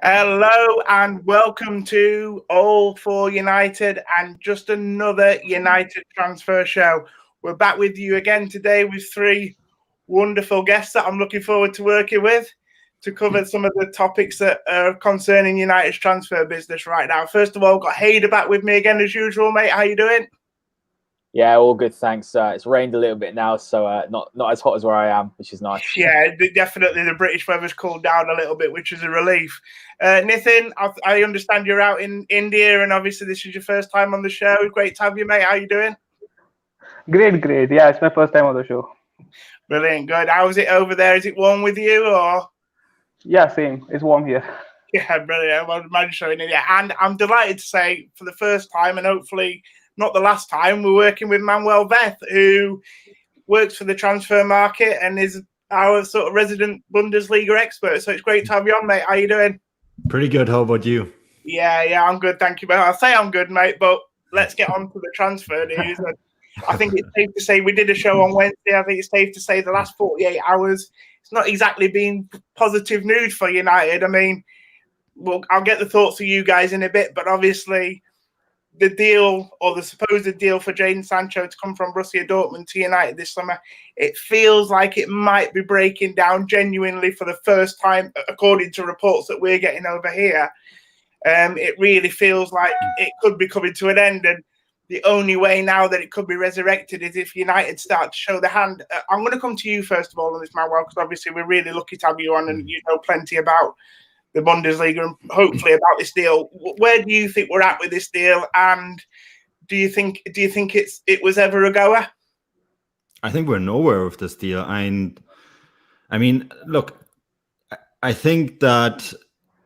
Hello and welcome to All for United and just another United transfer show. We're back with you again today with three wonderful guests that I'm looking forward to working with to cover some of the topics that are concerning United's transfer business right now. First of all, got Hader back with me again as usual, mate. How you doing? Yeah, all good, thanks. It's rained a little bit now, so not as hot as where I am, which is nice. Yeah, definitely the British weather's cooled down a little bit, which is a relief. Nathan, I understand you're out in India, and obviously this is your first time on the show. Great to have you, mate. How you doing? Great. Yeah, it's my first time on the show. Brilliant, good. How is it over there? Is it warm with you, or? Yeah, same. It's warm here. Yeah, brilliant. Well, imagine showing it. Yeah, and I'm delighted to say for the first time, and hopefully not the last time, we're working with Manuel Veth, who works for the transfer market and is our sort of resident Bundesliga expert. So it's great to have you on, mate. How you doing? Pretty good. How about you? Yeah, I'm good. Thank you. But I'll say I'm good, mate, but let's get on to the transfer news. I think it's safe to say we did a show on Wednesday. I think it's safe to say the last 48 hours, it's not exactly been positive news for United. I mean, well, I'll get the thoughts of you guys in a bit, but obviously the deal or the supposed deal for Jadon Sancho to come from Borussia Dortmund to United this summer, it feels like it might be breaking down genuinely for the first time, according to reports that we're getting over here. It really feels like it could be coming to an end, and the only way now that it could be resurrected is if United start to show the hand. I'm going to come to you first of all on this, Manuel, because obviously we're really lucky to have you on, and you know plenty about the Bundesliga and hopefully about this deal. Where do you think we're at with this deal, and do you think it was ever a goer? I think we're nowhere with this deal. And I mean, look, I think that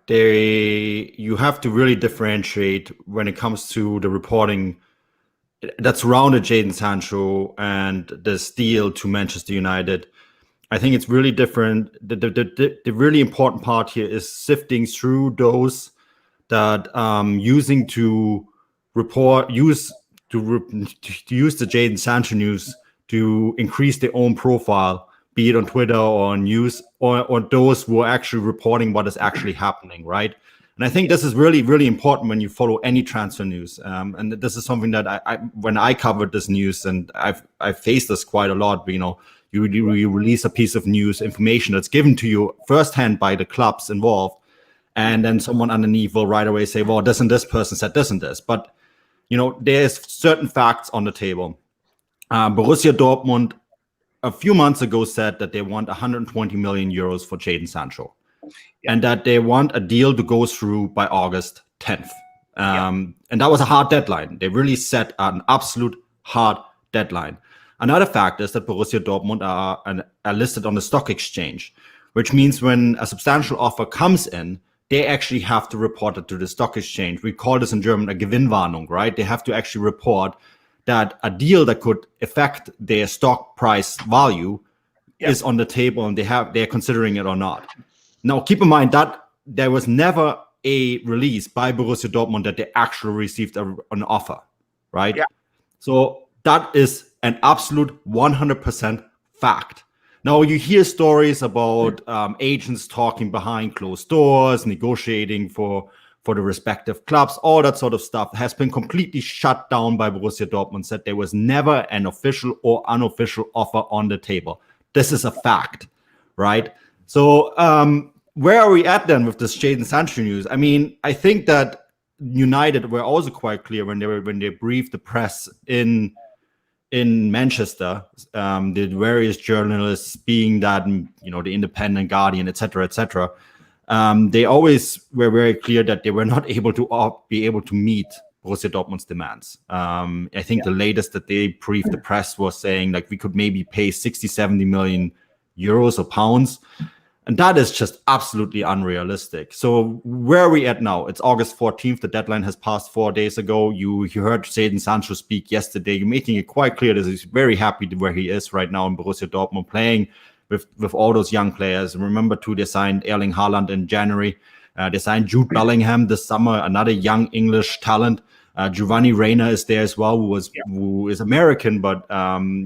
you have to really differentiate when it comes to the reporting that surrounded Jadon Sancho and this deal to Manchester United. I think it's really different. The really important part here is sifting through those that use the Jadon Sancho news to increase their own profile, be it on Twitter or on news, or those who are actually reporting what is actually happening, right? And I think this is really, really important when you follow any transfer news. And this is something that when I covered this news, and I've faced this quite a lot, you know, you release a piece of news, information that's given to you firsthand by the clubs involved, and then someone underneath will right away say, well, this and this person said this and this. But, you know, there's certain facts on the table. Borussia Dortmund a few months ago said that they want 120 million euros for Jadon Sancho, and that they want a deal to go through by August 10th. And that was a hard deadline. They really set an absolute hard deadline. Another fact is that Borussia Dortmund are listed on the stock exchange, which means when a substantial offer comes in, they actually have to report it to the stock exchange. We call this in German a Gewinnwarnung, right? They have to actually report that a deal that could affect their stock price value is on the table, and they're considering it or not. Now, keep in mind that there was never a release by Borussia Dortmund that they actually received an offer, right? Yeah. So that is an absolute 100% fact. Now, you hear stories about agents talking behind closed doors, negotiating for the respective clubs, all that sort of stuff has been completely shut down by Borussia Dortmund, said there was never an official or unofficial offer on the table. This is a fact, right? So where are we at then with this Jadon Sancho news? I mean, I think that United were also quite clear when they briefed the press in Manchester, the various journalists, being that, you know, the Independent, Guardian, etc., they always were very clear that they were not able to be able to meet Borussia Dortmund's demands. I think the latest that they briefed the press was saying like we could maybe pay 60-70 million euros or pounds. And that is just absolutely unrealistic. So where are we at now? It's August 14th. The deadline has passed 4 days ago. You heard Jadon Sancho speak yesterday. You're making it quite clear that he's very happy where he is right now in Borussia Dortmund, playing with all those young players. Remember, too, they signed Erling Haaland in January. They signed Jude Bellingham this summer, another young English talent. Giovanni Reina is there as well, who is American, but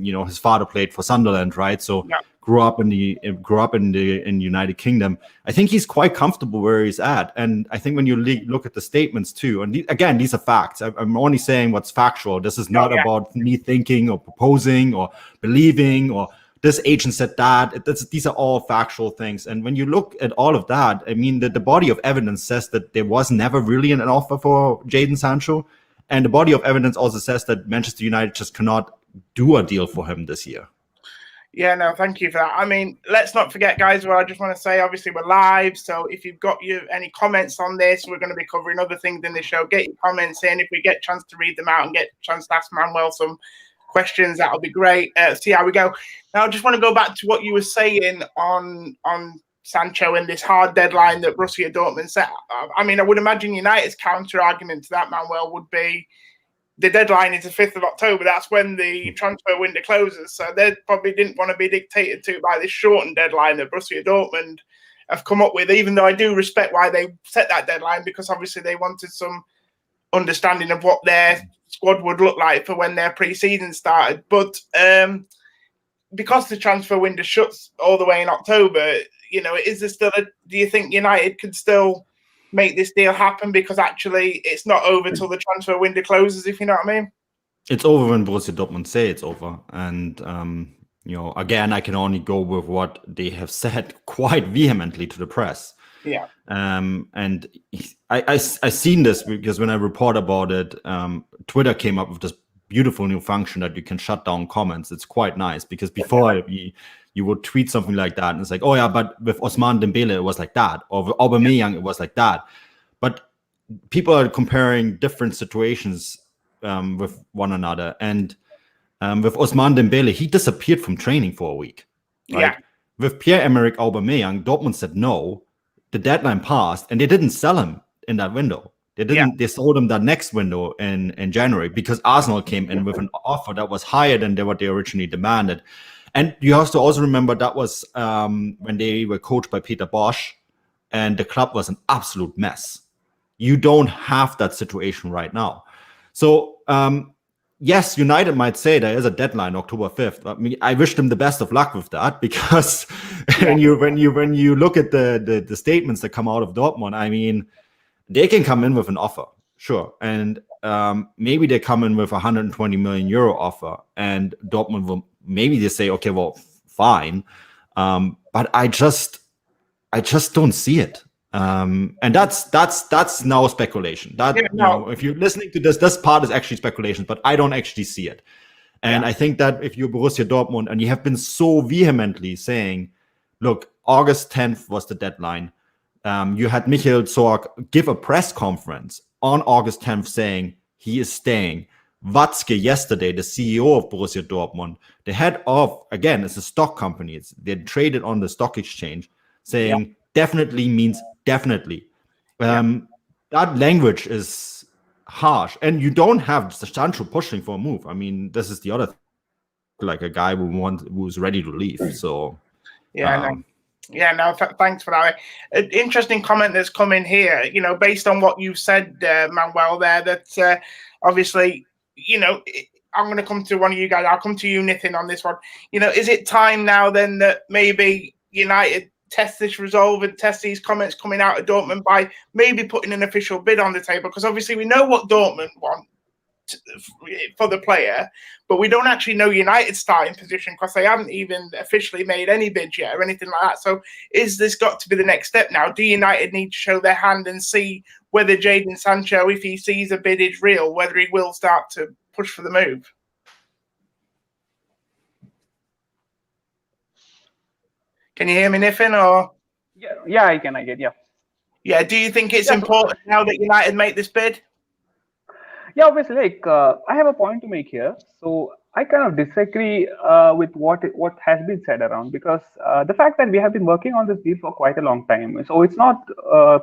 you know, his father played for Sunderland, right? So grew up in the United Kingdom. I think he's quite comfortable where he's at. And I think when you look at the statements too, and again, these are facts. I'm only saying what's factual. This is not about me thinking or proposing or believing or this agent said that. These are all factual things. And when you look at all of that, I mean, the body of evidence says that there was never really an offer for Jadon Sancho. And the body of evidence also says that Manchester United just cannot do a deal for him this year. Yeah, no, thank you for that. I mean, let's not forget, guys, well, I just want to say, obviously, we're live. So if you've got any comments on this, we're going to be covering other things in the show. Get your comments in. If we get a chance to read them out and get a chance to ask Manuel some questions, that'll be great. See how we go. Now, I just want to go back to what you were saying on Sancho and this hard deadline that Borussia Dortmund set. I mean, I would imagine United's counter argument to that, Manuel, would be the deadline is the 5th of October. That's when the transfer window closes. So they probably didn't want to be dictated to by this shortened deadline that Borussia Dortmund have come up with, even though I do respect why they set that deadline, because obviously they wanted some understanding of what their squad would look like for when their pre-season started. But because the transfer window shuts all the way in October, is there still do you think United could still make this deal happen? Because actually it's not over till the transfer window closes, if you know what I mean? It's over when Borussia Dortmund say it's over. And, again, I can only go with what they have said quite vehemently to the press. Yeah. And I seen this because when I report about it, Twitter came up with this beautiful new function that you can shut down comments. It's quite nice because before you would tweet something like that and it's like, oh yeah, but with Ousmane Dembele it was like that, or with Aubameyang it was like that. But people are comparing different situations with one another. And with Ousmane Dembele, he disappeared from training for a week. Right? Yeah. With Pierre-Emerick Aubameyang, Dortmund said no. The deadline passed, and they didn't sell him in that window. They didn't. Yeah. They sold him that next window in January because Arsenal came in with an offer that was higher than what they originally demanded. And you have to also remember that was when they were coached by Peter Bosch, and the club was an absolute mess. You don't have that situation right now. So yes, United might say there is a deadline, October 5th. I mean, I wish them the best of luck with that because when you look at the statements that come out of Dortmund, I mean, they can come in with an offer, sure, and maybe they come in with a 120 million euro offer, and Dortmund will maybe they say, okay, well, fine, but I just don't see it. And that's now speculation. If you're listening to this part is actually speculation, but I don't actually see it. And I think that if you're Borussia Dortmund and you have been so vehemently saying, look, August 10th was the deadline. You had Michael Zorc give a press conference on August 10th saying he is staying. Watzke yesterday, the CEO of Borussia Dortmund, the head of, again, it's a stock company. They're traded on the stock exchange, saying definitely means definitely. That language is harsh. And you don't have Sancho pushing for a move. I mean, this is the other thing, like a guy who's ready to leave. So, thanks for that. An interesting comment that's come in here, based on what you've said, Manuel, there, that obviously, I'm going to come to one of you guys. I'll come to you, Nitin, on this one. Is it time now then that maybe United test this resolve and test these comments coming out of Dortmund by maybe putting an official bid on the table? Because obviously we know what Dortmund want for the player, but we don't actually know United's starting position because they haven't even officially made any bids yet or anything like that. So is this got to be the next step now? Do United need to show their hand and see whether Jadon Sancho, if he sees a bid is real, whether he will start to push for the move? Can you hear me, Nitin? Or yeah, I can. Yeah. Do you think it's important now that United make this bid? Yeah, obviously, I have a point to make here. So I kind of disagree with what has been said around, because the fact that we have been working on this deal for quite a long time. So it's not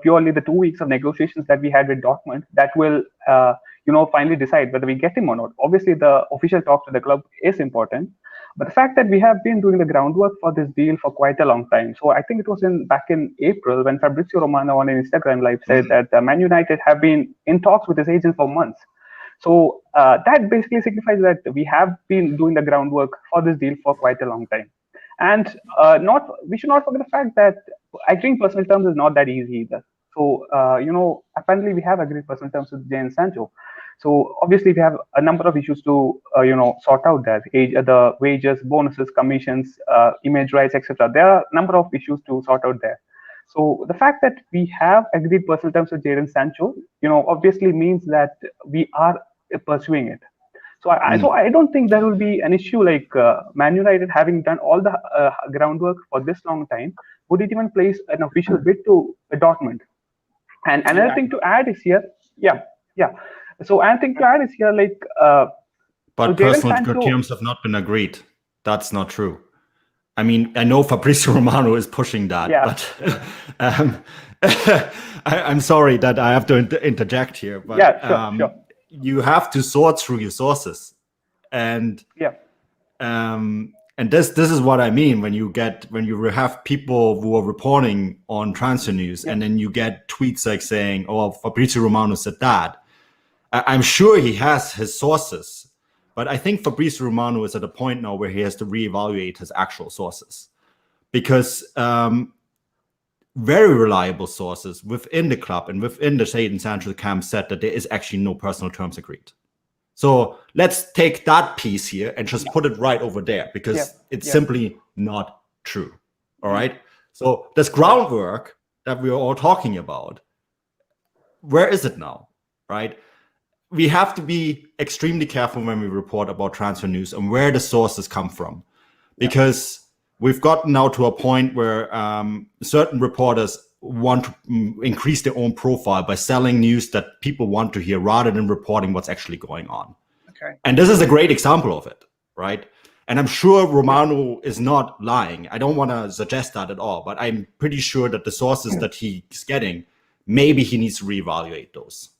purely the 2 weeks of negotiations that we had with Dortmund that will, finally decide whether we get him or not. Obviously, the official talk to the club is important. But the fact that we have been doing the groundwork for this deal for quite a long time. So I think it was back in April when Fabrizio Romano on an Instagram live said that Man United have been in talks with his agent for months. So that basically signifies that we have been doing the groundwork for this deal for quite a long time. And we should not forget the fact that agreeing personal terms is not that easy either. So apparently we have agreed personal terms with Jadon Sancho. So obviously we have a number of issues to sort out there: the wages, bonuses, commissions, image rights, etc. There are a number of issues to sort out there. So the fact that we have agreed personal terms with Jadon Sancho, obviously means that we are pursuing it. So I don't think there will be an issue like Man United, having done all the groundwork for this long time, would it even place an official bid to Dortmund? And another thing to add is here, So another thing to add is here, like, but so personal Sancho, terms have not been agreed. That's not true. I mean, I know Fabrizio Romano is pushing that, but I'm sorry that I have to interject here. But sure. You have to sort through your sources, and this is what I mean when you have people who are reporting on transfer news, and then you get tweets like saying, "Oh, Fabrizio Romano said that." I'm sure he has his sources. But I think Fabrizio Romano is at a point now where he has to reevaluate his actual sources, because very reliable sources within the club and within the Jadon Sancho camp said that there is actually no personal terms agreed. So let's take that piece here and just put it right over there, because it's simply not true. All right. So this groundwork that we are all talking about, where is it now? Right. We have to be extremely careful when we report about transfer news and where the sources come from, because we've gotten now to a point where certain reporters want to increase their own profile by selling news that people want to hear rather than reporting what's actually going on. Okay. And this is a great example of it, right? And I'm sure Romano is not lying. I don't want to suggest that at all, but I'm pretty sure that the sources that he's getting, maybe he needs to reevaluate those.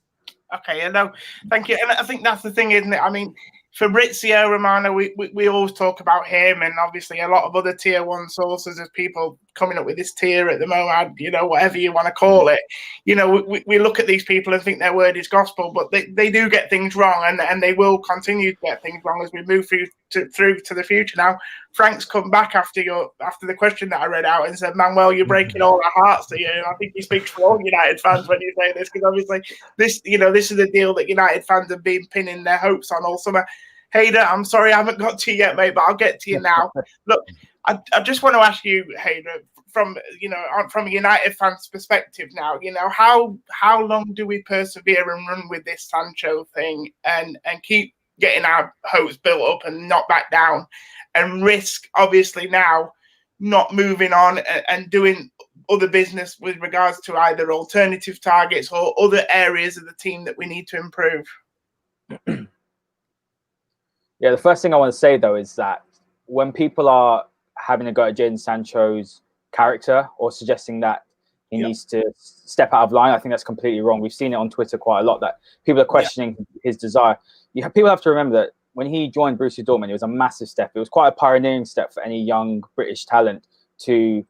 Okay, no, thank you. And I think that's the thing, isn't it? I mean, Fabrizio Romano, we always talk about him, and obviously a lot of other tier one sources of people coming up with this tier at the moment, whatever you want to call it. We look at these people and think their word is gospel, but they do get things wrong, and they will continue to get things wrong as we move through to the future. Now, Frank's come back after the question that I read out and said, "Manuel, you're breaking all our hearts to you." And I think he speaks for all United fans when you say this, because obviously this is a deal that United fans have been pinning their hopes on all summer. Hayder, I'm sorry I haven't got to you yet, mate, but I'll get to you now. Look, I just want to ask you, Hayder, from a United fan's perspective now, how long do we persevere and run with this Sancho thing and keep getting our hopes built up and not back down, and risk obviously now not moving on and doing other business with regards to either alternative targets or other areas of the team that we need to improve? Yeah, the first thing I want to say, though, is that when people are having a go at Jadon Sancho's character or suggesting that he needs to step out of line, I think that's completely wrong. We've seen it on Twitter quite a lot, that people are questioning his desire. People have to remember that when he joined Borussia Dortmund, it was a massive step. It was quite a pioneering step for any young British talent to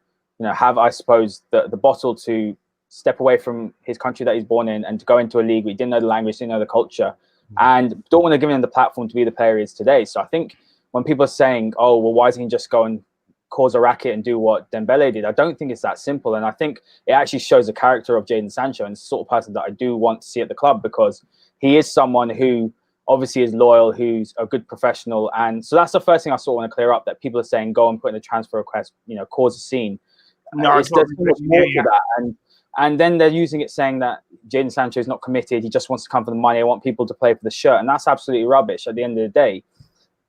have, I suppose, the bottle to step away from his country that he's born in and to go into a league where he didn't know the language, didn't know the culture. And don't want to give him the platform to be the player he is today. So I think when people are saying, "Oh, well, why doesn't he just go and cause a racket and do what Dembele did?" I don't think it's that simple. And I think it actually shows the character of Jadon Sancho and the sort of person that I do want to see at the club, because he is someone who obviously is loyal, who's a good professional. And so that's the first thing I sort of want to clear up, that people are saying, go and put in a transfer request, cause a scene. No, there's so much more to that. And then they're using it saying that Jadon Sancho is not committed. He just wants to come for the money. I want people to play for the shirt. And that's absolutely rubbish at the end of the day.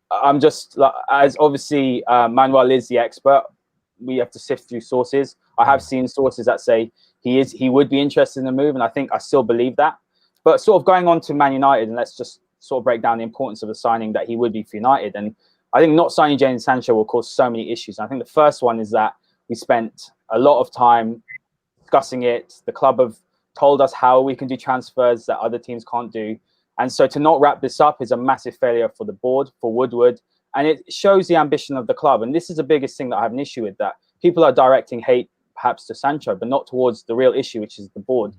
I'm just, as obviously Manuel is the expert, we have to sift through sources. I have seen sources that say he would be interested in the move. And I still believe that. But sort of going on to Man United, and let's just sort of break down the importance of a signing that he would be for United. And I think not signing Jadon Sancho will cause so many issues. And I think the first one is that we spent a lot of time discussing it. The club have told us how we can do transfers that other teams can't do. And so to not wrap this up is a massive failure for the board, for Woodward. And it shows the ambition of the club. And this is the biggest thing that I have an issue with, that people are directing hate perhaps to Sancho, but not towards the real issue, which is the board.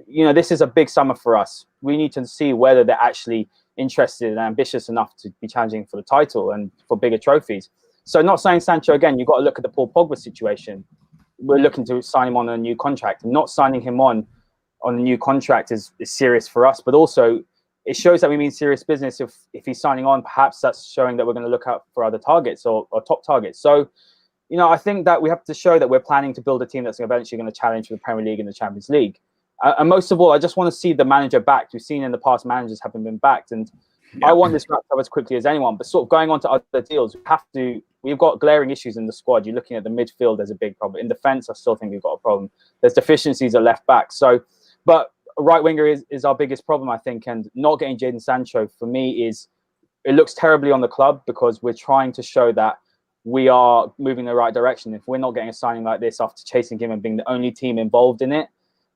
This is a big summer for us. We need to see whether they're actually interested and ambitious enough to be challenging for the title and for bigger trophies. So not signing Sancho again, you've got to look at the Paul Pogba situation. We're looking to sign him on a new contract. Not signing him on a new contract is serious for us, but also it shows that we mean serious business. If he's signing on, perhaps that's showing that we're going to look out for other targets or top targets. So, I think that we have to show that we're planning to build a team that's eventually going to challenge for the Premier League and the Champions League. And most of all, I just want to see the manager backed. We've seen in the past managers haven't been backed, and I want this wrapped up as quickly as anyone. But sort of going on to other deals, we've got glaring issues in the squad. You're looking at the midfield, there's a big problem. In defence, I still think we've got a problem. There's deficiencies at left back. So, but a right winger is our biggest problem, I think. And not getting Jadon Sancho, for me, it looks terribly on the club, because we're trying to show that we are moving in the right direction. If we're not getting a signing like this after chasing him and being the only team involved in it,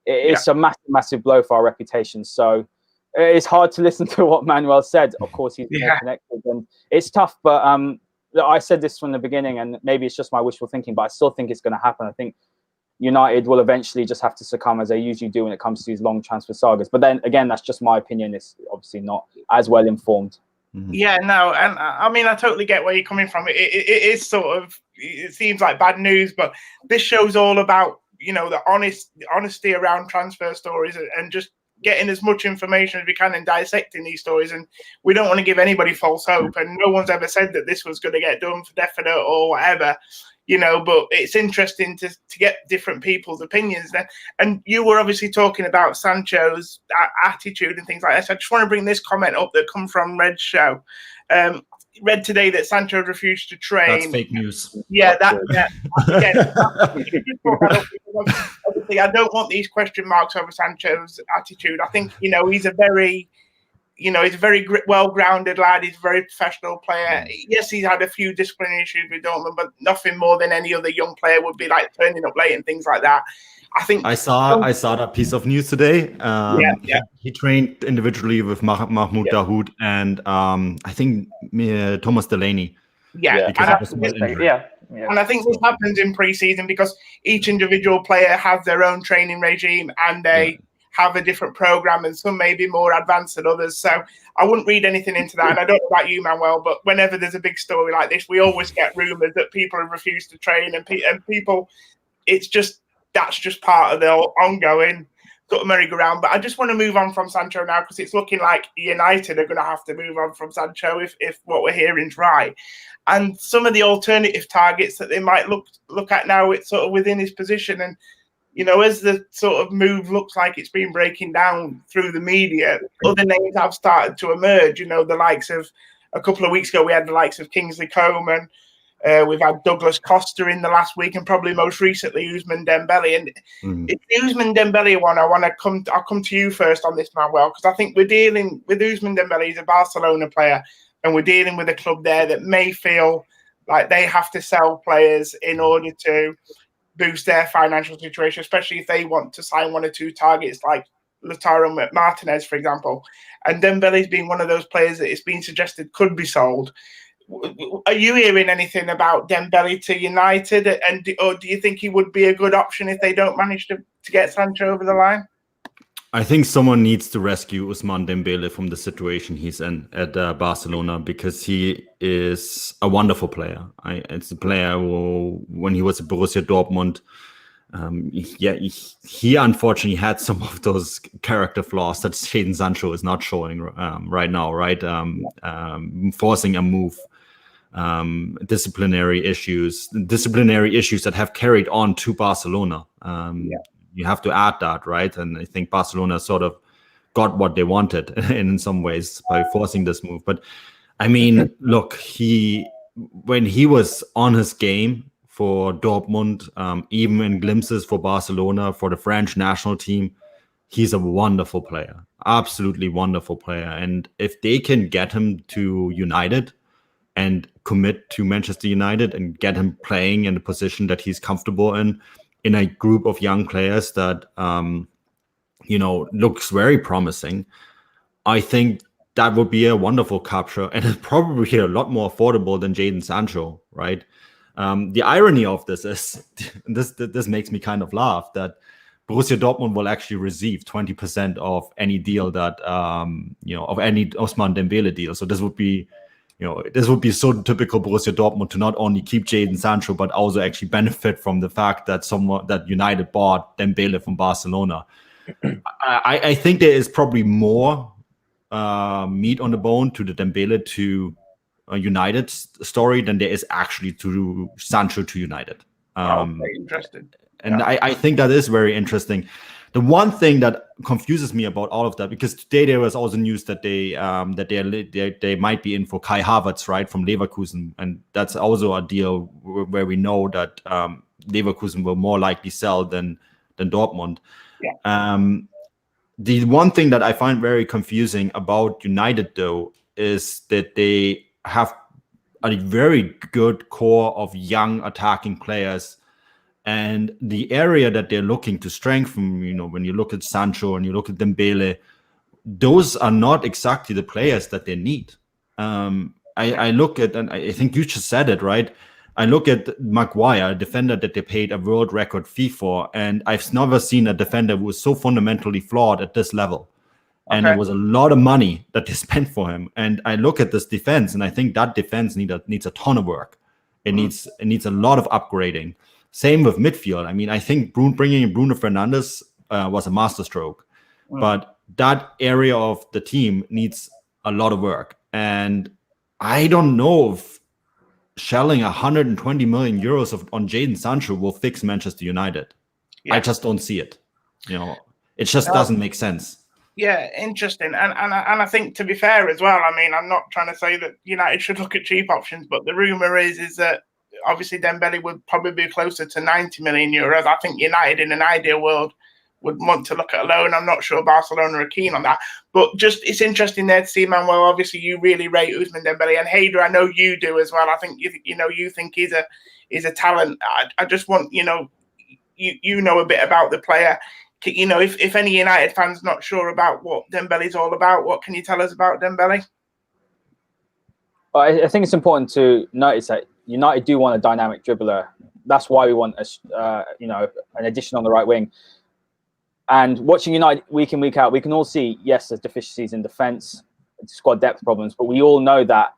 it's a massive, massive blow for our reputation. So it's hard to listen to what Manuel said. Of course, he's more connected, and it's tough. But I said this from the beginning, and maybe it's just my wishful thinking, but I still think it's going to happen. I think United will eventually just have to succumb, as they usually do when it comes to these long transfer sagas. But then again, that's just my opinion. It's obviously not as well informed. Yeah, no, and I mean, I totally get where you're coming from. It is sort of, it seems like bad news, but this show's all about, the honesty around transfer stories and just getting as much information as we can and dissecting these stories. And we don't want to give anybody false hope. And no one's ever said that this was going to get done for definite or whatever, but it's interesting to get different people's opinions then. And you were obviously talking about Sancho's attitude and things like that. So I just want to bring this comment up that come from Red's show. Read today that Sancho refused to train. That's fake news. Yeah, again, obviously, I don't want these question marks over Sancho's attitude. I think, he's a very, he's a very well-grounded lad. He's a very professional player. Yes, he's had a few disciplinary issues with Dortmund, but nothing more than any other young player would be like turning up late and things like that. I think I saw that piece of news today. He trained individually with Mahmoud Dahoud and I think Thomas Delaney. And I think this happens in pre-season because each individual player has their own training regime and they have a different program, and some may be more advanced than others. So I wouldn't read anything into that. And I don't know about you, Manuel, but whenever there's a big story like this, we always get rumours that people have refused to train, and people, that's just part of the ongoing sort of merry-go-round. But I just want to move on from Sancho now, because it's looking like United are going to have to move on from Sancho if what we're hearing is right. And some of the alternative targets that they might look at now, it's sort of within his position. And, as the sort of move looks like it's been breaking down through the media, other names have started to emerge. The likes of, a couple of weeks ago, we had the likes of Kingsley Coman. We've had Douglas Costa in the last week, and probably most recently Ousmane Dembele. And it's the Ousmane Dembele one. I'll come to you first on this, Manuel, because I think we're dealing with Ousmane Dembele. He's a Barcelona player, and we're dealing with a club there that may feel like they have to sell players in order to boost their financial situation, especially if they want to sign one or two targets like Lautaro Martinez, for example. And Dembele's been one of those players that it's been suggested could be sold. Are you hearing anything about Dembele to United, or do you think he would be a good option if they don't manage to get Sancho over the line? I think someone needs to rescue Ousmane Dembele from the situation he's in at Barcelona, because he is a wonderful player. It's a player who, when he was at Borussia Dortmund, he unfortunately had some of those character flaws that Jadon Sancho is not showing right now, right? Forcing a move. Disciplinary issues that have carried on to Barcelona. You have to add that, right? And I think Barcelona sort of got what they wanted in some ways by forcing this move. But I mean, look, when he was on his game for Dortmund, even in glimpses for Barcelona, for the French national team, he's a wonderful player, absolutely wonderful player. And if they can get him to United and commit to Manchester United and get him playing in a position that he's comfortable in a group of young players that, looks very promising, I think that would be a wonderful capture, and it's probably a lot more affordable than Jadon Sancho, right? The irony of this is, this makes me kind of laugh, that Borussia Dortmund will actually receive 20% of any deal that, of any Ousmane Dembele deal. So this would be, this would be so typical Borussia Dortmund to not only keep Jadon Sancho, but also actually benefit from the fact that that United bought Dembele from Barcelona. I think there is probably more meat on the bone to the Dembele to United story than there is actually to Sancho to United. Okay, interesting. And I think that is very interesting. The one thing that confuses me about all of that, because today there was also news that they might be in for Kai Havertz, right, from Leverkusen, and that's also a deal where we know that Leverkusen will more likely sell than Dortmund. Yeah. The one thing that I find very confusing about United, though, is that they have a very good core of young attacking players. And the area that they're looking to strengthen, when you look at Sancho and you look at Dembele, those are not exactly the players that they need. I look at, and I think you just said it, right? I look at Maguire, a defender that they paid a world record fee for, and I've never seen a defender who was so fundamentally flawed at this level. And it was a lot of money that they spent for him. And I look at this defense, and I think that defense needs a ton of work. It needs a lot of upgrading. Same with midfield. I mean, I think bringing in Bruno Fernandes was a masterstroke, but that area of the team needs a lot of work. And I don't know if shelling 120 million euros on Jadon Sancho will fix Manchester United. Yeah. I just don't see it. It just doesn't make sense. Yeah, interesting. And I think, to be fair as well, I mean, I'm not trying to say that United should look at cheap options, but the rumour is that obviously Dembele would probably be closer to 90 million euros. I think United, in an ideal world, would want to look at a loan. I'm not sure Barcelona are keen on that. But just, it's interesting there to see, Manuel, obviously you really rate Ousmane Dembele, and Hader, I know you do as well. I think you think he's a talent. I just want, you know a bit about the player. If any United fans not sure about what Dembele's all about, what can you tell us about Dembele? Well, I think it's important to notice that United do want a dynamic dribbler. That's why we want an addition on the right wing. And watching United week in, week out, we can all see, yes, there's deficiencies in defence, squad depth problems, but we all know that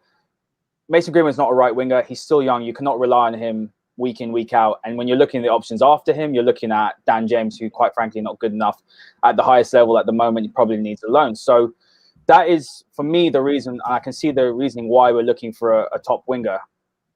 Mason Greenwood's not a right winger. He's still young. You cannot rely on him week in, week out. And when you're looking at the options after him, you're looking at Dan James, who quite frankly not good enough at the highest level at the moment. He probably needs a loan. So that is, for me, the reason. And I can see the reasoning why we're looking for a top winger.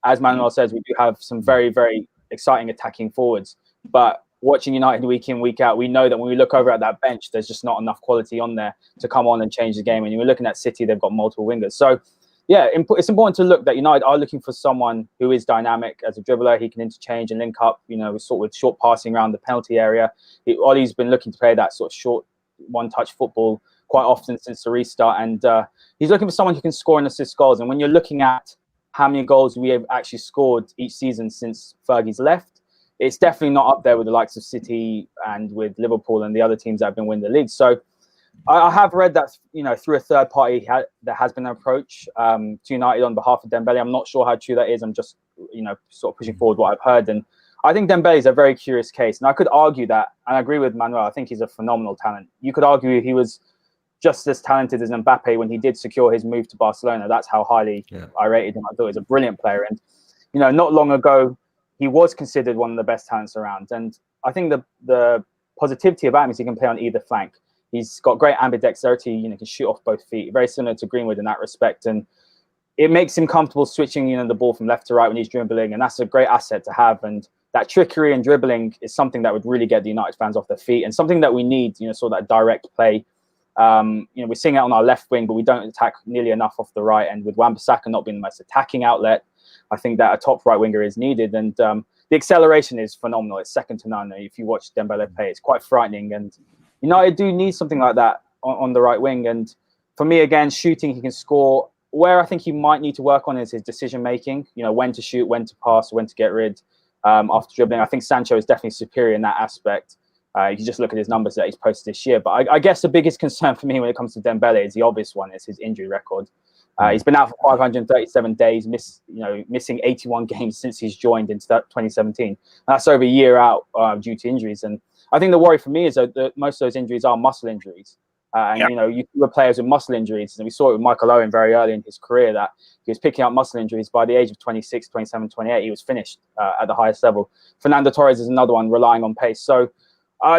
As Manuel says, we do have some very, very exciting attacking forwards. But watching United week in, week out, we know that when we look over at that bench, there's just not enough quality on there to come on and change the game. And you're looking at City, they've got multiple wingers. So yeah, it's important to look that United are looking for someone who is dynamic as a dribbler. He can interchange and link up, sort of short passing around the penalty area. Ollie's been looking to play that sort of short one-touch football quite often since the restart. And he's looking for someone who can score and assist goals. And when you're looking at how many goals we have actually scored each season since Fergie's left, it's definitely not up there with the likes of City and with Liverpool and the other teams that have been winning the league. So I have read that, through a third party, there has been an approach to United on behalf of Dembele. I'm not sure how true that is. I'm just, sort of pushing forward what I've heard. And I think Dembele is a very curious case. And I could argue that, and I agree with Manuel, I think he's a phenomenal talent. You could argue he was just as talented as Mbappe when he did secure his move to Barcelona. That's how highly I rated him. I thought he was a brilliant player. And, not long ago, he was considered one of the best talents around. And I think the positivity about him is he can play on either flank. He's got great ambidexterity, can shoot off both feet, very similar to Greenwood in that respect. And it makes him comfortable switching, the ball from left to right when he's dribbling. And that's a great asset to have. And that trickery and dribbling is something that would really get the United fans off their feet and something that we need, sort of that direct play. We're seeing it on our left wing, but we don't attack nearly enough off the right. And with Wan-Bissaka not being the most attacking outlet, I think that a top right winger is needed. And the acceleration is phenomenal. It's second to none. If you watch Dembele play, it's quite frightening. And United do need something like that on the right wing. And for me, again, shooting, he can score. Where I think he might need to work on is his decision making. When to shoot, when to pass, when to get rid after dribbling. I think Sancho is definitely superior in that aspect. You can just look at his numbers that he's posted this year. But I guess the biggest concern for me when it comes to Dembele is the obvious one, is his injury record. He's been out for 537 days, missing 81 games since he's joined in 2017. And that's over a year out due to injuries. And I think the worry for me is that most of those injuries are muscle injuries. And you know, you see the players with muscle injuries, and we saw it with Michael Owen very early in his career that he was picking up muscle injuries. By the age of 26, 27, 28, he was finished at the highest level. Fernando Torres is another one relying on pace. So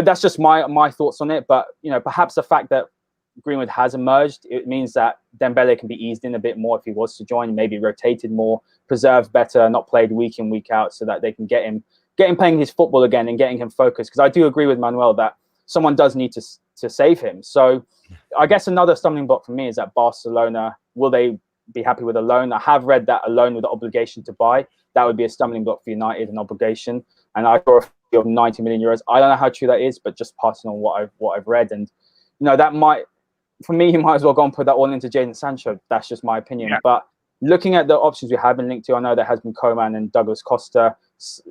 that's just my thoughts on it. But you know, perhaps the fact that Greenwood has emerged, it means that Dembele can be eased in a bit more if he was to join, maybe rotated more, preserved better, not played week in, week out, so that they can get him playing his football again and getting him focused. Because I do agree with Manuel that someone does need to save him. So I guess another stumbling block for me is that Barcelona, will they be happy with a loan? I have read that a loan with the obligation to buy, that would be a stumbling block for United, an obligation. And I saw a fee of 90 million euros. I don't know how true that is, but just passing on what I've read. And, you know, that might, for me, you might as well go and put that all into Jadon Sancho. That's just my opinion. Yeah. But looking at the options we have been linked to, I know there has been Coman and Douglas Costa,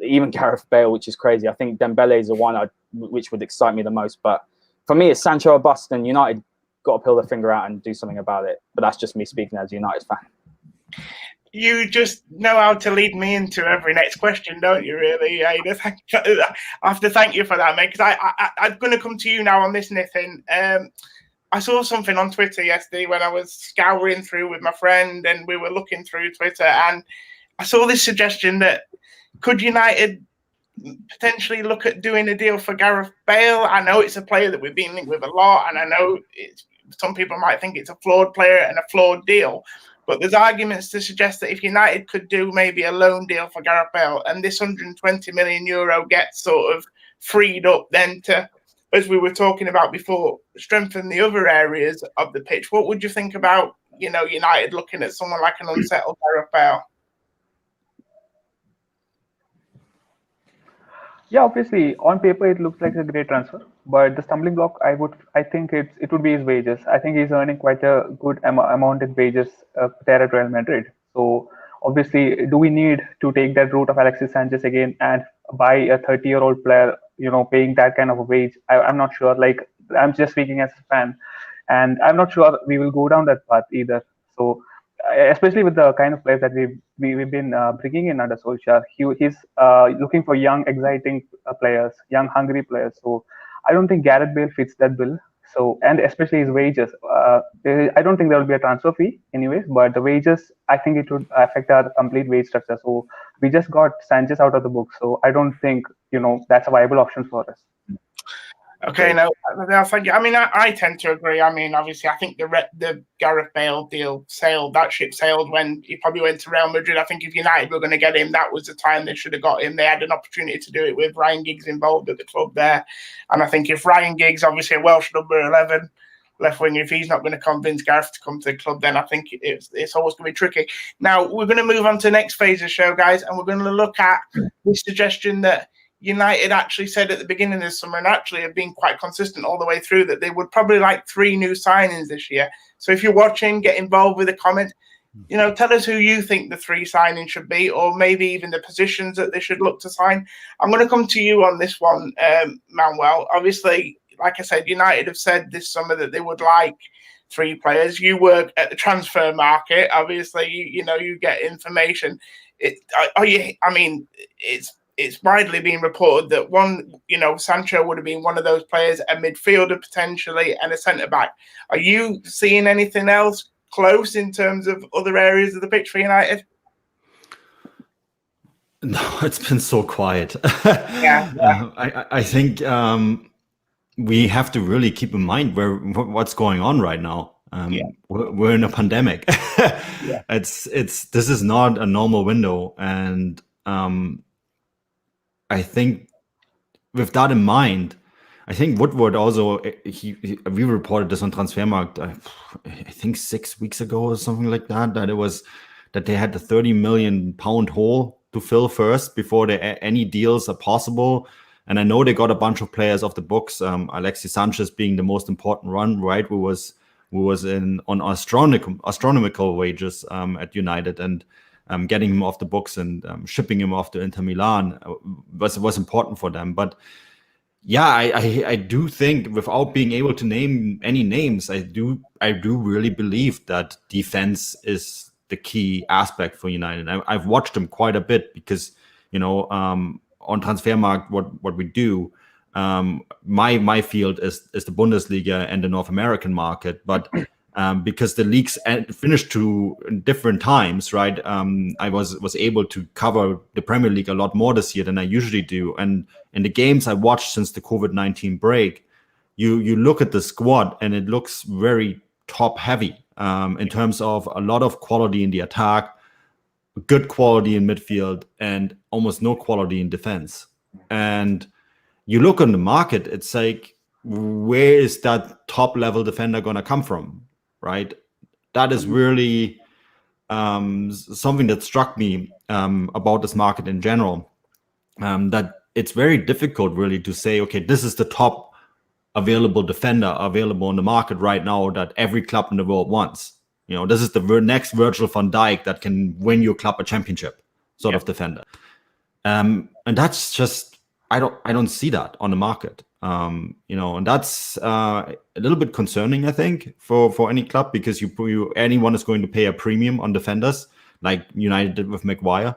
even Gareth Bale, which is crazy. I think Dembele is the one which would excite me the most. But for me, it's Sancho or bust, and United got to pull their finger out and do something about it. But that's just me speaking as a United fan. You just know how to lead me into every next question, don't you, really? I have to thank you for that, mate, because I'm going to come to you now on this, Nathan. I saw something on Twitter yesterday when I was scouring through with my friend and we were looking through Twitter, and I saw this suggestion that could United potentially look at doing a deal for Gareth Bale? I know it's a player that we've been linked with a lot, and I know some people might think it's a flawed player and a flawed deal, but there's arguments to suggest that if United could do maybe a loan deal for Gareth Bale and this 120 million euro gets sort of freed up then to, as we were talking about before, strengthen the other areas of the pitch. What would you think about, you know, United looking at someone like an unsettled Gareth Bale? Yeah, obviously, on paper it looks like a great transfer, but the stumbling block, I think it would be his wages. I think he's earning quite a good amount in wages there at Real Madrid. So obviously, do we need to take that route of Alexis Sanchez again and buy a 30-year-old player, you know, paying that kind of a wage? I'm not sure. Like, I'm just speaking as a fan, and I'm not sure we will go down that path either. So especially with the kind of players that we've been bringing in under Solskjaer, he's looking for young, exciting players, young, hungry players. So I don't think Gareth Bale fits that bill. So, and especially his wages, I don't think there will be a transfer fee anyways, but the wages, I think it would affect our complete wage structure. So we just got Sanchez out of the book. So I don't think, you know, that's a viable option for us. Okay, no, thank you. I mean, I tend to agree. I mean, obviously, I think the Gareth Bale deal sailed. That ship sailed when he probably went to Real Madrid. I think if United were going to get him, that was the time they should have got him. They had an opportunity to do it with Ryan Giggs involved at the club there. And I think if Ryan Giggs, obviously a Welsh number 11, left wing, if he's not going to convince Gareth to come to the club, then I think it's always going to be tricky. Now, we're going to move on to the next phase of the show, guys, and we're going to look at this suggestion that United actually said at the beginning of the summer, and actually have been quite consistent all the way through, that they would probably like 3 new signings this year. So if you're watching, get involved with a comment. You know, tell us who you think the 3 signings should be, or maybe even the positions that they should look to sign. I'm going to come to you on this one, Manuel. Obviously, like I said, United have said this summer that they would like 3 players. You work at the transfer market. Obviously, you know, you get information. It's widely being reported that one, you know, Sancho would have been one of those players, a midfielder potentially, and a centre-back. Are you seeing anything else close in terms of other areas of the pitch for United? No, it's been so quiet. Yeah. I think we have to really keep in mind what's going on right now. We're in a pandemic. This is not a normal window, and I think with that in mind, I think Woodward also, we reported this on Transfermarkt, I think 6 weeks ago or something like that, that they had the 30 million pound hole to fill first before any deals are possible. And I know they got a bunch of players off the books, Alexis Sanchez being the most important one, right? Who was on astronomical wages at United, and getting him off the books and shipping him off to Inter Milan was important for them. But yeah, I do think, without being able to name any names, I do really believe that defense is the key aspect for United. I've watched them quite a bit because, you know, on Transfermarkt, what we do, My field is the Bundesliga and the North American market, but because the leagues finished to different times, right? I was able to cover the Premier League a lot more this year than I usually do. And in the games I watched since the COVID-19 break, you look at the squad and it looks very top heavy in terms of a lot of quality in the attack, good quality in midfield, and almost no quality in defense. And you look on the market, it's like, where is that top level defender going to come from, right? That is really something that struck me about this market in general, that it's very difficult really to say, okay, this is the top available defender available on the market right now that every club in the world wants. This is the next Virgil van Dijk that can win your club a championship sort of defender. And that's just, I don't see that on the market. And that's a little bit concerning, I think, for any club, because anyone is going to pay a premium on defenders, like United did with Maguire.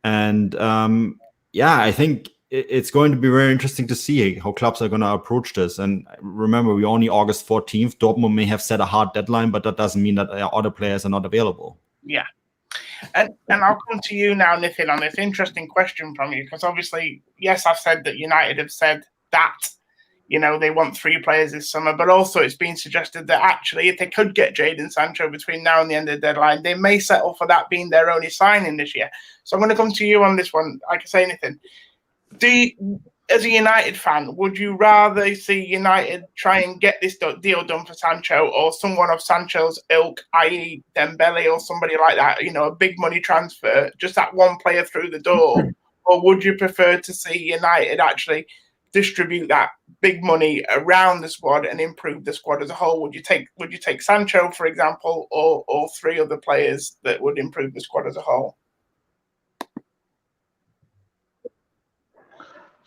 And I think it's going to be very interesting to see how clubs are going to approach this. And remember, we're only August 14th. Dortmund may have set a hard deadline, but that doesn't mean that other players are not available. Yeah. And I'll come to you now, Nathan, on this interesting question from you, because obviously, yes, I've said that United have said that, they want 3 players this summer, but also it's been suggested that actually if they could get Jadon Sancho between now and the end of the deadline, they may settle for that being their only signing this year. So I'm going to come to you on this one. I can say anything. As a United fan, would you rather see United try and get this deal done for Sancho, or someone of Sancho's ilk, i.e. Dembele or somebody like that, a big money transfer, just that one player through the door? Or would you prefer to see United actually distribute that big money around the squad and improve the squad as a whole? Would you take Sancho, for example, or 3 other players that would improve the squad as a whole?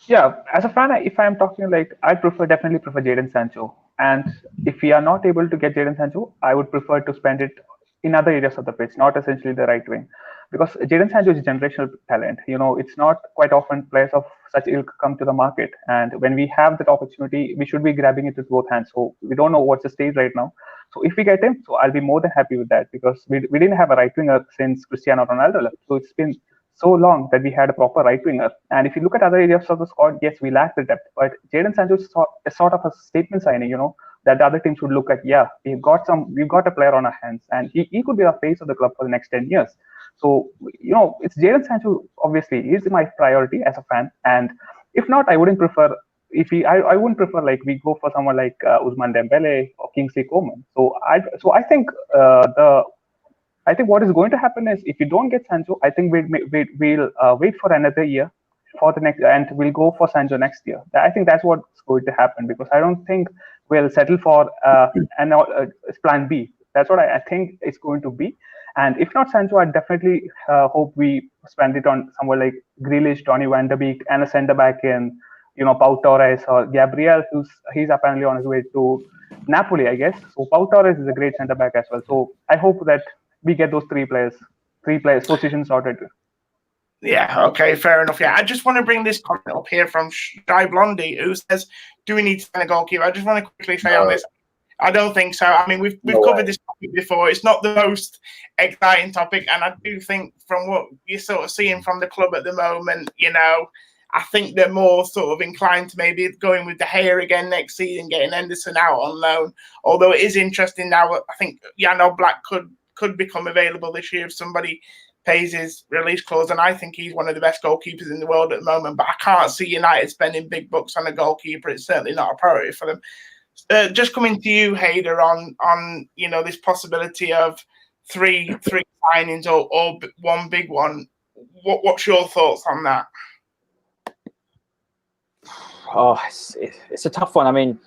Yeah, as a fan, if I'm talking I'd definitely prefer Jadon Sancho. And if we are not able to get Jadon Sancho, I would prefer to spend it in other areas of the pitch, not essentially the right wing. Because Jadon Sancho is a generational talent. It's not quite often players of such ilk come to the market. And when we have that opportunity, we should be grabbing it with both hands. So we don't know what's the stage right now. So if we get him, so I'll be more than happy with that, because we didn't have a right winger since Cristiano Ronaldo left. So it's been so long that we had a proper right winger. And if you look at other areas of the squad, yes, we lack the depth. But Jadon Sancho is sort of a statement signing, that the other team should look at. Yeah, we've got a player on our hands, and he could be the face of the club for the next 10 years. So it's Jadon Sancho. Obviously, he's my priority as a fan. And if not, I wouldn't prefer. I wouldn't prefer we go for someone like Ousmane Dembele or Kingsley Coman. So I think what is going to happen is, if you don't get Sancho, I think we'll wait for another year for the next, and we'll go for Sancho next year. I think that's what's going to happen, because I don't think we'll settle for plan B. That's what I think it's going to be. And if not Sancho, I definitely hope we spend it on someone like Grealish, Donny van de Beek, and a centre back in Pau Torres or Gabriel, he's apparently on his way to Napoli, I guess. So Pau Torres is a great centre back as well. So I hope that we get those three players positions sorted. Yeah, okay, fair enough. Yeah, I just want to bring this comment up here from Shy Blondie, who says, do we need to sign a goalkeeper? I just want to quickly say on this, I don't think so. I mean, we've covered this topic before. It's not the most exciting topic, and I do think from what you're sort of seeing from the club at the moment, I think they're more sort of inclined to maybe going with De Gea again next season, getting Henderson out on loan. Although it is interesting now, I think Jan Oblak could become available this year if somebody pays his release clause, and I think he's one of the best goalkeepers in the world at the moment. But I can't see United spending big bucks on a goalkeeper. It's certainly not a priority for them. Just coming to you, Hader, on this possibility of three signings or one big one. What's your thoughts on that? Oh, it's a tough one. I mean,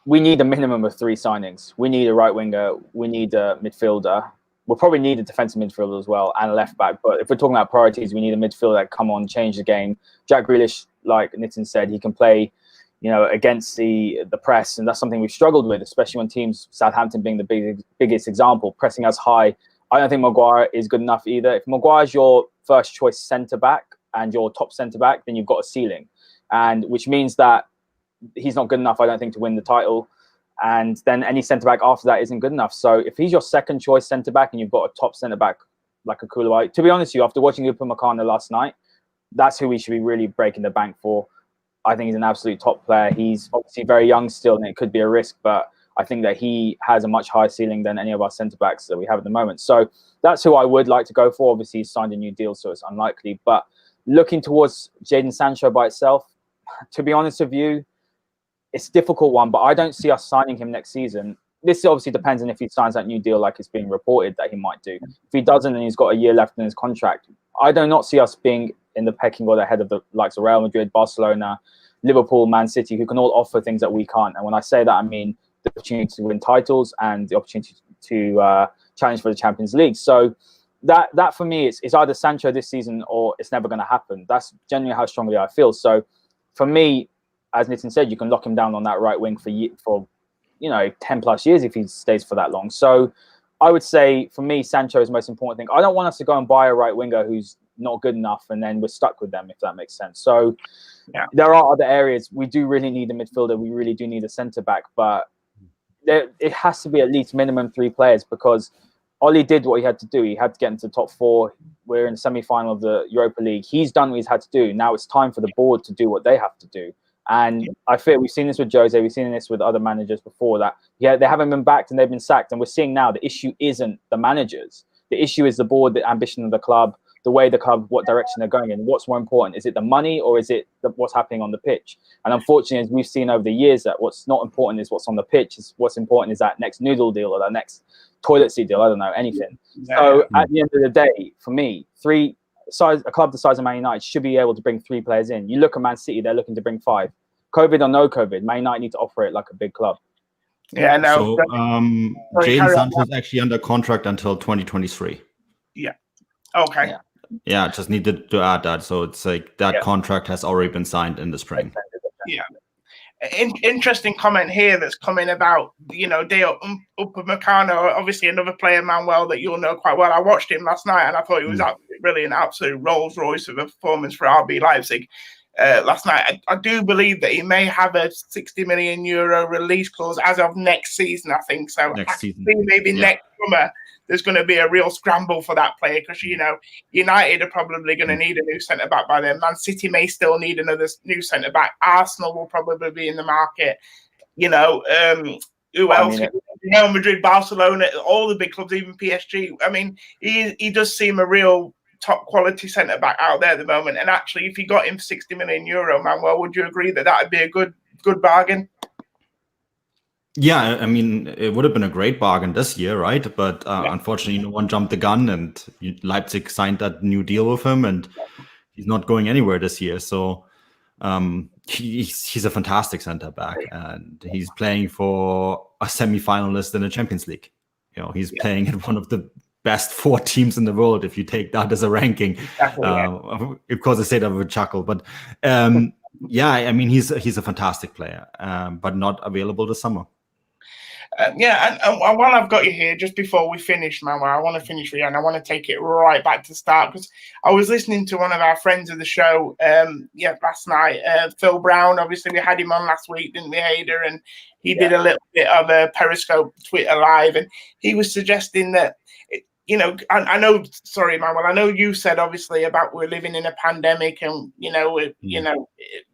we need a minimum of 3 signings. We need a right winger. We need a midfielder. We'll probably need a defensive midfielder as well and a left back. But if we're talking about priorities, we need a midfielder that come on, change the game. Jack Grealish, like Nitin said, he can play, against the press, and that's something we've struggled with, especially when teams, Southampton being the biggest example, pressing us high. I don't think Maguire is good enough either. If Maguire's your first choice centre back and your top centre back, then you've got a ceiling. and which means that he's not good enough, I don't think, to win the title. And then any centre back after that isn't good enough. So if he's your second choice centre back and you've got a top centre back like a Koulibaly, to be honest with you, after watching Upamecano last night, that's who we should be really breaking the bank for. I think he's an absolute top player. He's obviously very young still, and it could be a risk, but I think that he has a much higher ceiling than any of our centre backs that we have at the moment. So that's who I would like to go for. Obviously, he's signed a new deal, so it's unlikely. But looking towards Jadon Sancho by itself, to be honest with you, it's a difficult one, but I don't see us signing him next season. This obviously depends on if he signs that new deal like it's being reported that he might do. If he doesn't and he's got a year left in his contract, I do not see us being in the pecking order ahead of the likes of Real Madrid, Barcelona, Liverpool, Man City, who can all offer things that we can't. And when I say that, I mean the opportunity to win titles and the opportunity to challenge for the Champions League. So that for me is either Sancho this season or it's never going to happen. That's genuinely how strongly I feel. So for me, as Nitin said, you can lock him down on that right wing for 10 plus years if he stays for that long. So I would say for me, Sancho is the most important thing. I don't want us to go and buy a right winger who's not good enough and then we're stuck with them, if that makes sense. So there are other areas. We do really need a midfielder. We really do need a centre back, but it has to be at least minimum 3 players because Oli did what he had to do. He had to get into the top 4. We're in the semi-final of the Europa League. He's done what he's had to do. Now it's time for the board to do what they have to do. And I feel we've seen this with Jose, we've seen this with other managers before that, they haven't been backed and they've been sacked. And we're seeing now the issue isn't the managers. The issue is the board, the ambition of the club, the way the club, what direction they're going in. What's more important? Is it the money or is it what's happening on the pitch? And unfortunately, as we've seen over the years, that what's not important is what's on the pitch. What's important is that next noodle deal or that next toilet seat deal. I don't know, anything. So at the end of the day, for me, a club the size of Man United should be able to bring 3 players in. You look at Man City, they're looking to bring 5. COVID or no COVID, Man United need to operate like a big club. Yeah, no. So Jadon Sancho is actually under contract until 2023. Yeah. Okay. Yeah, just needed to add that. So it's like that contract has already been signed in the spring. Yeah. Interesting comment here that's coming about, Dale Upamecano, obviously another player, Manuel, that you'll know quite well. I watched him last night and I thought he was absolutely brilliant, absolute Rolls Royce of a performance for RB Leipzig last night. I do believe that he may have a 60 million euro release clause as of next season, I think. So next season. Maybe next summer there's going to be a real scramble for that player because, United are probably going to need a new centre-back by then. Man City may still need another new centre-back. Arsenal will probably be in the market. Who else? Real Madrid, Barcelona, all the big clubs, even PSG. I mean, he does seem a real top quality centre-back out there at the moment. And actually, if you got him for 60 million euro, Manuel, would you agree that would be a good bargain? Yeah, I mean, it would have been a great bargain this year, right? But unfortunately, no one jumped the gun, and Leipzig signed that new deal with him, and he's not going anywhere this year. So he's a fantastic centre back, and he's playing for a semi-finalist in the Champions League. He's playing at one of the best 4 teams in the world, if you take that as a ranking. Exactly, of course, I say that with a chuckle, but I mean, he's a fantastic player, but not available this summer. And while I've got you here, just before we finish, Manuel, I want to finish with you, and I want to take it right back to start because I was listening to one of our friends of the show, last night, Phil Brown. Obviously, we had him on last week, didn't we, Hader? And he did a little bit of a Periscope Twitter live, and he was suggesting that, I know. Sorry, Manuel. I know you said obviously about we're living in a pandemic, and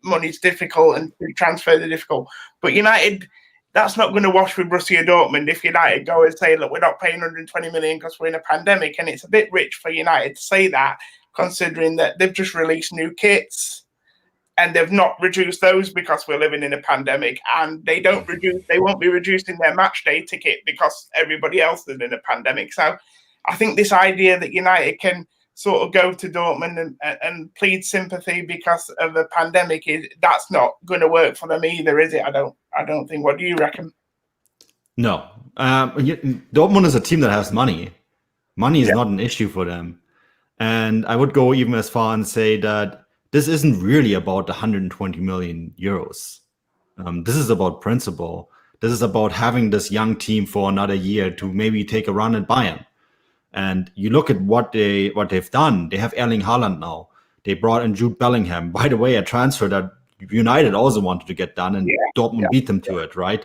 money's difficult and transfers are difficult, but United. That's not going to wash with Borussia Dortmund if United go and say, look, we're not paying 120 million because we're in a pandemic. And it's a bit rich for United to say that, considering that they've just released new kits and they've not reduced those because we're living in a pandemic. And they won't be reducing their match day ticket because everybody else is in a pandemic. So I think this idea that United can sort of go to Dortmund and plead sympathy because of the pandemic that's not going to work for them either, is it? I don't think. What do you reckon? No, Dortmund is a team that has money. Money is not an issue for them, and I would go even as far and say that this isn't really about 120 million euros. This is about principle. This is about having this young team for another year to maybe take a run at Bayern. And you look at what they've done. They have Erling Haaland now. They brought in Jude Bellingham. By the way, a transfer that United also wanted to get done, and Dortmund beat them to it, right?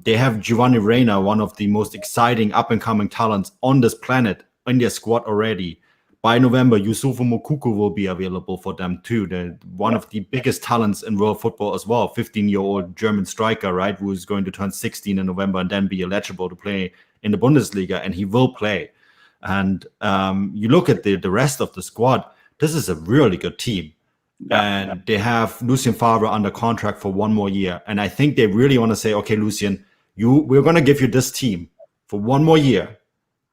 They have Giovanni Reina, one of the most exciting up-and-coming talents on this planet, in their squad already. By November, Yusufu Moukoko will be available for them too. They're one of the biggest talents in world football as well. 15-year-old German striker, right, who is going to turn 16 in November and then be eligible to play in the Bundesliga, and he will play. And you look at the rest of the squad, this is a really good team. And they have Lucien Favre under contract for 1 more year. And I think they really want to say, okay, Lucien, we're going to give you this team for 1 more year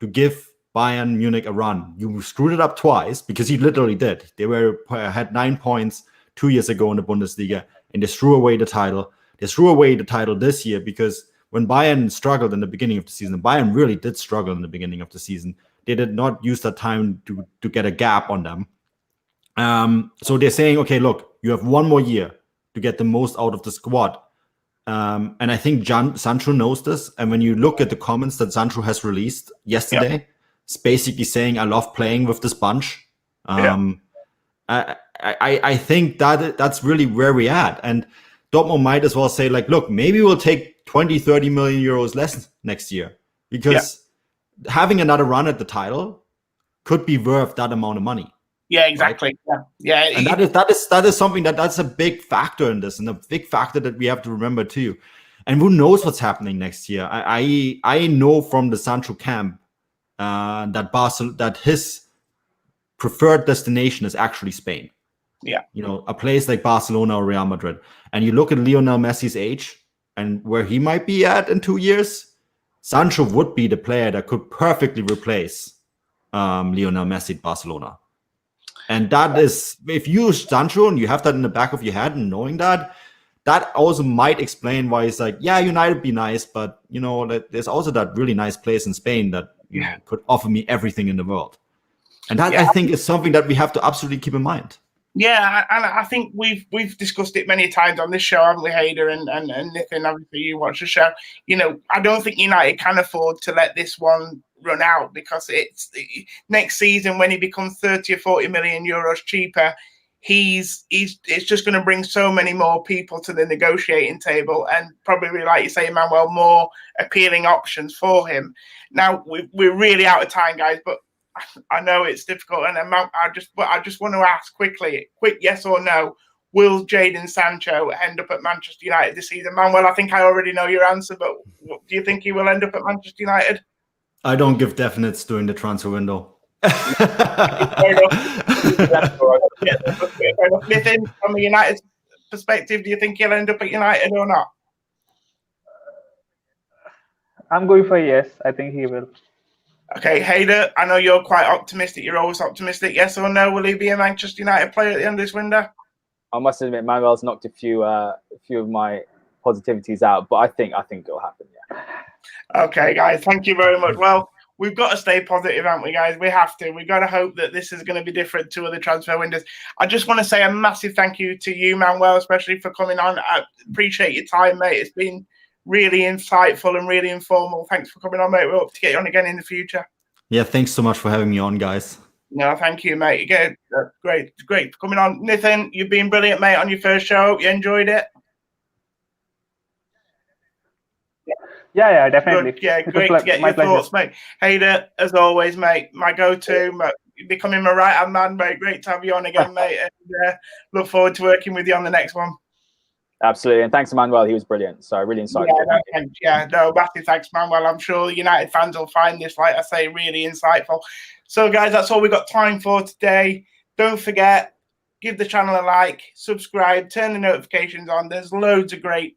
to give Bayern Munich a run. You screwed it up twice, because he literally did. They had 9 points 2 years ago in the Bundesliga, and they threw away the title. They threw away the title this year because when Bayern struggled in the beginning of the season, Bayern really did struggle in the beginning of the season. They did not use that time to get a gap on them. So they're saying, okay, look, you have 1 more year to get the most out of the squad. And I think Sancho knows this. And when you look at the comments that Sancho has released yesterday, it's basically saying, I love playing with this bunch. I think that's really where we're at. And Dortmund might as well say, like, look, maybe we'll take 20, 30 million euros less next year, because having another run at the title could be worth that amount of money. Yeah, exactly. Right? Yeah. And that is something that's a big factor in this, and a big factor that we have to remember too. And who knows what's happening next year? I know from the Sancho camp that his preferred destination is actually Spain. Yeah. You know, a place like Barcelona or Real Madrid. And you look at Lionel Messi's age and where he might be at in 2 years, Sancho would be the player that could perfectly replace Lionel Messi at Barcelona. And that is, if you use Sancho and you have that in the back of your head and knowing that also might explain why it's like, yeah, United be nice, but, you know, there's also that really nice place in Spain that you know, could offer me everything in the world. And that, I think, is something that we have to absolutely keep in mind. Yeah, and I think we've discussed it many times on this show, haven't we, Hader and Nathan? Obviously, you watch the show. You know, I don't think United can afford to let this one run out, because it's next season when he becomes 30 or 40 million euros cheaper, it's just going to bring so many more people to the negotiating table, and probably, like you say, Manuel, more appealing options for him. Now we're really out of time, guys, but I know it's difficult, and I just want to ask quick yes or no: will Jadon Sancho end up at Manchester United this season? Manuel, I think I already know your answer, but do you think he will end up at Manchester United? I don't give definites during the transfer window. Nathan, from a United perspective, do you think he'll end up at United or not? I'm going for yes. I think he will. Okay, Hader, I know you're quite optimistic. You're always optimistic. Yes or no? Will he be a Manchester United player at the end of this window? I must admit, Manuel's knocked a few of my positivities out, but I think it'll happen. Yeah. Okay, guys, thank you very much. Well, we've got to stay positive, haven't we, guys? We have to. We've got to hope that this is going to be different to other transfer windows. I just want to say a massive thank you to you, Manuel, especially for coming on. I appreciate your time, mate. It's been really insightful and really informal. Thanks for coming on, mate. We hope to get you on again in the future. Yeah, thanks so much for having me on, guys. No, thank you, mate. Again, great for coming on. Nathan, you've been brilliant, mate, on your first show. Hope you enjoyed it. Yeah, definitely. Good. Yeah, great to get your thoughts, mate. Hader, as always, mate, my go-to, becoming my right-hand man, mate. Great to have you on again, mate. And look forward to working with you on the next one. Absolutely. And thanks to Manuel. He was brilliant. So really insightful. Massive thanks, Manuel. I'm sure United fans will find this, like I say, really insightful. So, guys, that's all we've got time for today. Don't forget, give the channel a like, subscribe, turn the notifications on. There's loads of great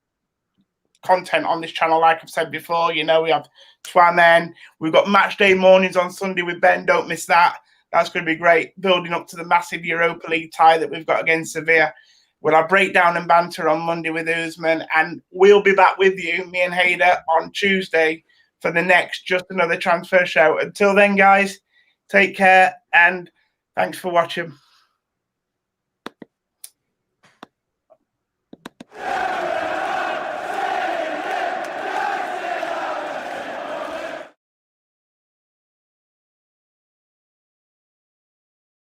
content on this channel, like I've said before. You know, we have Twamen, we've got match day mornings on Sunday with Ben. Don't miss that. That's going to be great, building up to the massive Europa League tie that we've got against Sevilla. We'll have breakdown and banter on Monday with Usman, and we'll be back with you, me and Hader, on Tuesday for the next Just Another Transfer show. Until then, guys, take care and thanks for watching.